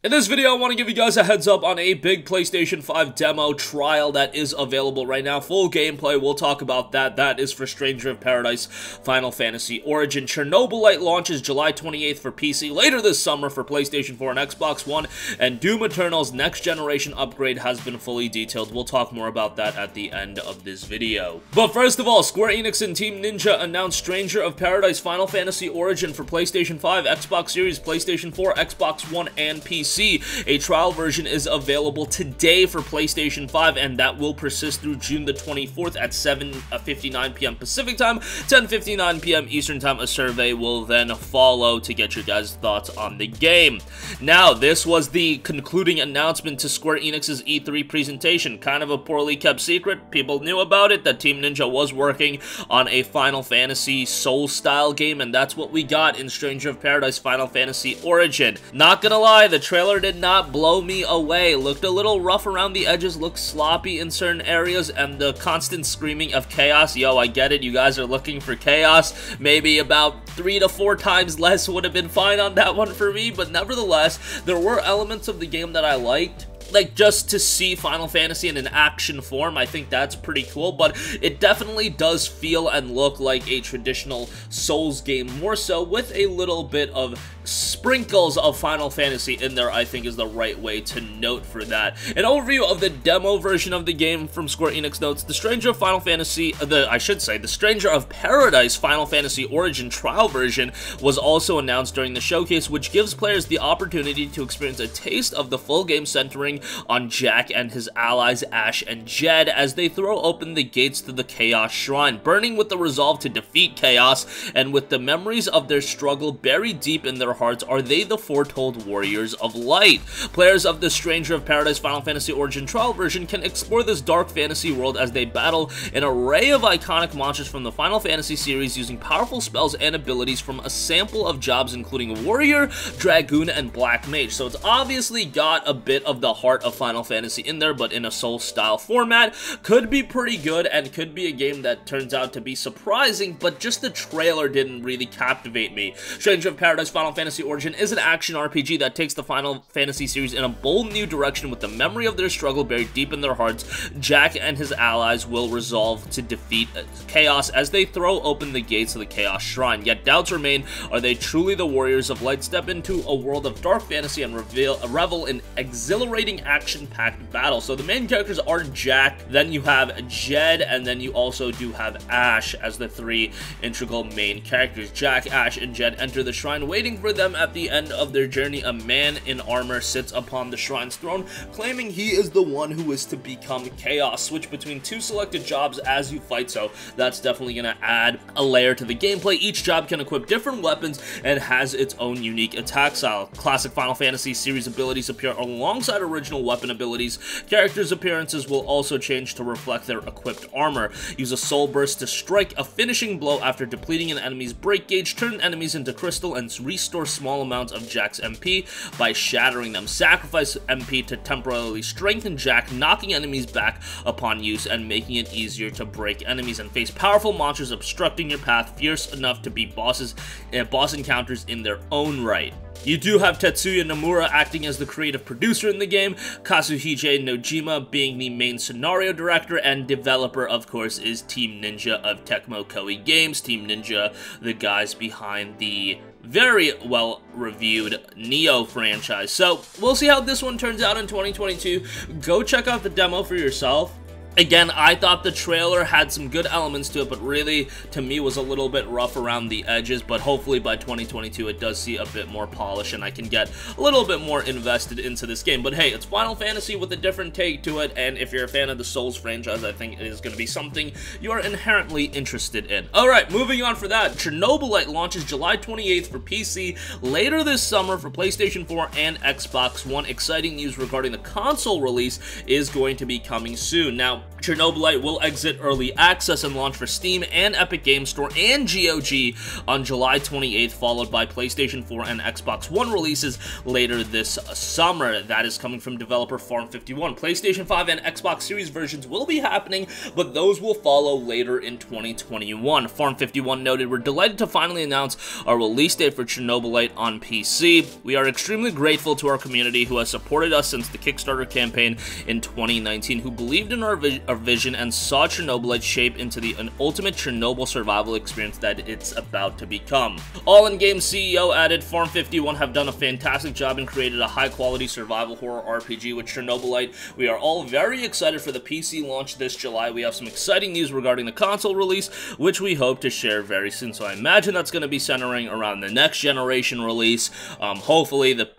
In this video, I want to give you guys a heads up on a big PlayStation 5 demo trial that is available right now. Full gameplay, we'll talk about that. That is for Stranger of Paradise Final Fantasy Origin. Chernobylite launches July 28th for PC, later this summer for PlayStation 4 and Xbox One, and Doom Eternal's next generation upgrade has been fully detailed. We'll talk more about that at the end of this video. But first of all, Square Enix and Team Ninja announced Stranger of Paradise Final Fantasy Origin for PlayStation 5, Xbox Series, PlayStation 4, Xbox One, and PC. A trial version is available today for PlayStation 5, and that will persist through June the 24th at 7:59 p.m. Pacific Time, 10:59 p.m. Eastern Time. A survey will then follow to get your guys' thoughts on the game. Now, this was the concluding announcement to Square Enix's E3 presentation. Kind of a poorly kept secret. People knew about it, that Team Ninja was working on a Final Fantasy Soul-style game, and that's what we got in Stranger of Paradise Final Fantasy Origin. Not gonna lie, the trailer did not blow me away. Looked a little rough around the edges, looked sloppy in certain areas, and the constant screaming of chaos. Yo, I get it, you guys are looking for chaos. Maybe about 3 to 4 times less would have been fine on that one for me, but nevertheless, there were elements of the game that I liked. Like, just to see Final Fantasy in an action form, I think that's pretty cool, but it definitely does feel and look like a traditional Souls game, more so with a little bit of sprinkles of Final Fantasy in there, I think is the right way to note for that. An overview of the demo version of the game from Square Enix notes, the Stranger of the Stranger of Paradise Final Fantasy Origin trial version was also announced during the showcase, which gives players the opportunity to experience a taste of the full game centering on Jack and his allies Ash and Jed as they throw open the gates to the Chaos Shrine, burning with the resolve to defeat Chaos, and with the memories of their struggle buried deep in their hearts, are they the foretold warriors of light. Players of the Stranger of Paradise Final Fantasy Origin trial version can explore this dark fantasy world as they battle an array of iconic monsters from the Final Fantasy series using powerful spells and abilities from a sample of jobs including Warrior, Dragoon, and Black Mage. So it's obviously got a bit of the heart of Final Fantasy in there, but in a Soul-style format. Could be pretty good, and could be a game that turns out to be surprising, but just the trailer didn't really captivate me. Stranger of Paradise Final Fantasy Origin is an action RPG that takes the Final Fantasy series in a bold new direction. With the memory of their struggle buried deep in their hearts, Jack and his allies will resolve to defeat Chaos as they throw open the gates of the Chaos Shrine. Yet doubts remain, are they truly the warriors of light? Step into a world of dark fantasy and revel in exhilarating action-packed battle. So the main characters are Jack, then you have Jed, and then you also do have Ash as the 3 integral main characters. Jack, Ash, and Jed enter the shrine. Waiting for them at the end of their journey, a man in armor sits upon the shrine's throne, claiming he is the one who is to become Chaos. Switch between 2 selected jobs as you fight, so that's definitely going to add a layer to the gameplay. Each job can equip different weapons and has its own unique attack style. Classic Final Fantasy series abilities appear alongside original weapon abilities. Characters' appearances will also change to reflect their equipped armor. Use a soul burst to strike a finishing blow after depleting an enemy's break gauge, turn enemies into crystal, and restore small amounts of Jack's MP by shattering them. Sacrifice MP to temporarily strengthen Jack, knocking enemies back upon use and making it easier to break enemies and face powerful monsters obstructing your path, fierce enough to be boss encounters in their own right. You do have Tetsuya Nomura acting as the creative producer in the game, Kazuhide Nojima being the main scenario director, and developer, of course, is Team Ninja of Tecmo Koei Games. Team Ninja, the guys behind the very well-reviewed Nioh franchise. So, we'll see how this one turns out in 2022. Go check out the demo for yourself. Again, I thought the trailer had some good elements to it, but really, to me, was a little bit rough around the edges, but hopefully by 2022, it does see a bit more polish, and I can get a little bit more invested into this game. But hey, it's Final Fantasy with a different take to it, and if you're a fan of the Souls franchise, I think it is going to be something you are inherently interested in. Alright, moving on for that, Chernobylite launches July 28th for PC, later this summer for PlayStation 4 and Xbox One. Exciting news regarding the console release is going to be coming soon. Now, Chernobylite will exit early access and launch for Steam and Epic Games Store and GOG on July 28th, followed by PlayStation 4 and Xbox One releases later this summer. That is coming from developer Farm51. PlayStation 5 and Xbox Series versions will be happening, but those will follow later in 2021. Farm51 noted, "We're delighted to finally announce our release date for Chernobylite on PC. We are extremely grateful to our community who has supported us since the Kickstarter campaign in 2019, who believed in our vision and saw Chernobylite shape into the ultimate Chernobyl survival experience that it's about to become." All-in-game CEO added, "Farm51 have done a fantastic job and created a high-quality survival horror RPG with Chernobylite. We are all very excited for the PC launch this July. We have some exciting news regarding the console release, which we hope to share very soon." So I imagine that's going to be centering around the next generation release. Hopefully the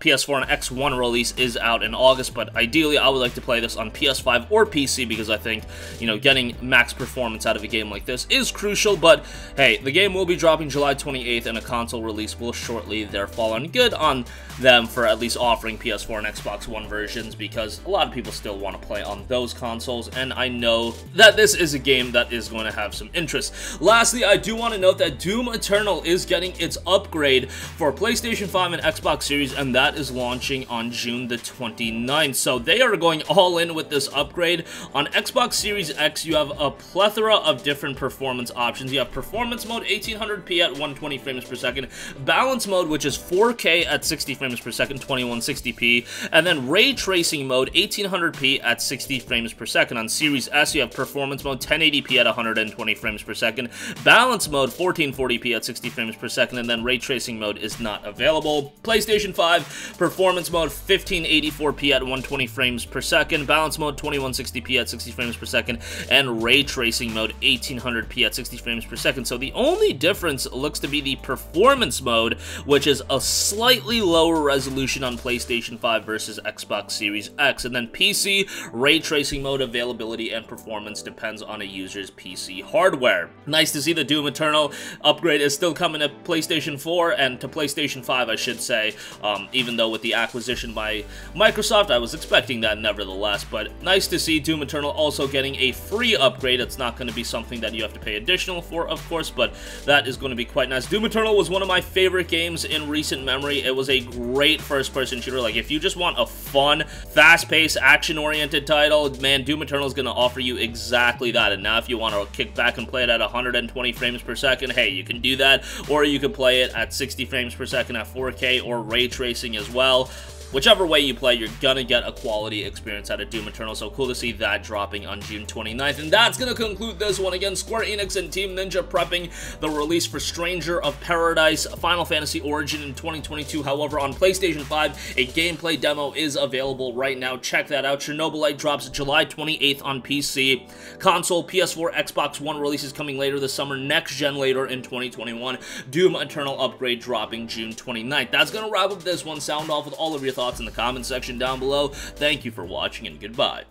PS4 and X1 release is out in August, but ideally I would like to play this on PS5 or PC because I think, you know, getting max performance out of a game like this is crucial. But hey, the game will be dropping July 28th and a console release will shortly there follow. And good on them for at least offering PS4 and Xbox One versions, because a lot of people still want to play on those consoles, and I know that this is a game that is going to have some interest. Lastly, I do want to note that Doom Eternal is getting its upgrade for PlayStation 5 and Xbox Series, and that is launching on June the 29th. So they are going all in with this upgrade. On Xbox Series X, you have a plethora of different performance options. You have Performance Mode 1800p at 120 frames per second, Balance Mode, which is 4K at 60 frames per second, 2160p, and then Ray Tracing Mode 1800p at 60 frames per second. On Series S, you have Performance Mode 1080p at 120 frames per second, Balance Mode 1440p at 60 frames per second, and then Ray Tracing Mode is not available. PlayStation 5, Performance Mode 1584p at 120 frames per second, Balance Mode 2160p at 60 frames per second, and Ray Tracing Mode 1800p at 60 frames per second. So the only difference looks to be the Performance Mode, which is a slightly lower resolution on PlayStation 5 versus Xbox Series X. And then PC, Ray Tracing Mode availability and performance depends on a user's PC hardware. Nice to see the Doom Eternal upgrade is still coming to PlayStation 4 and to PlayStation 5, I should say. Even though with the acquisition by Microsoft, I was expecting that nevertheless. But nice to see Doom Eternal also getting a free upgrade. It's not going to be something that you have to pay additional for, of course, but that is going to be quite nice. Doom Eternal was one of my favorite games in recent memory. It was a great first-person shooter. Like, if you just want a fun, fast-paced, action-oriented title, man, Doom Eternal is going to offer you exactly that. And now if you want to kick back and play it at 120 frames per second, hey, you can do that. Or you can play it at 60 frames per second at 4K or ray tracing as well. Whichever way you play, you're gonna get a quality experience out of Doom Eternal, so cool to see that dropping on June 29th. And that's gonna conclude this one. Again, Square Enix and Team Ninja prepping the release for Stranger of Paradise Final Fantasy Origin in 2022. However, on PlayStation 5, a gameplay demo is available right now. Check that out. Chernobylite drops July 28th on PC. Console, PS4, Xbox One releases coming later this summer. Next gen later in 2021. Doom Eternal upgrade dropping June 29th. That's gonna wrap up this one. Sound off with all of your thoughts in the comment section down below. Thank you for watching and goodbye.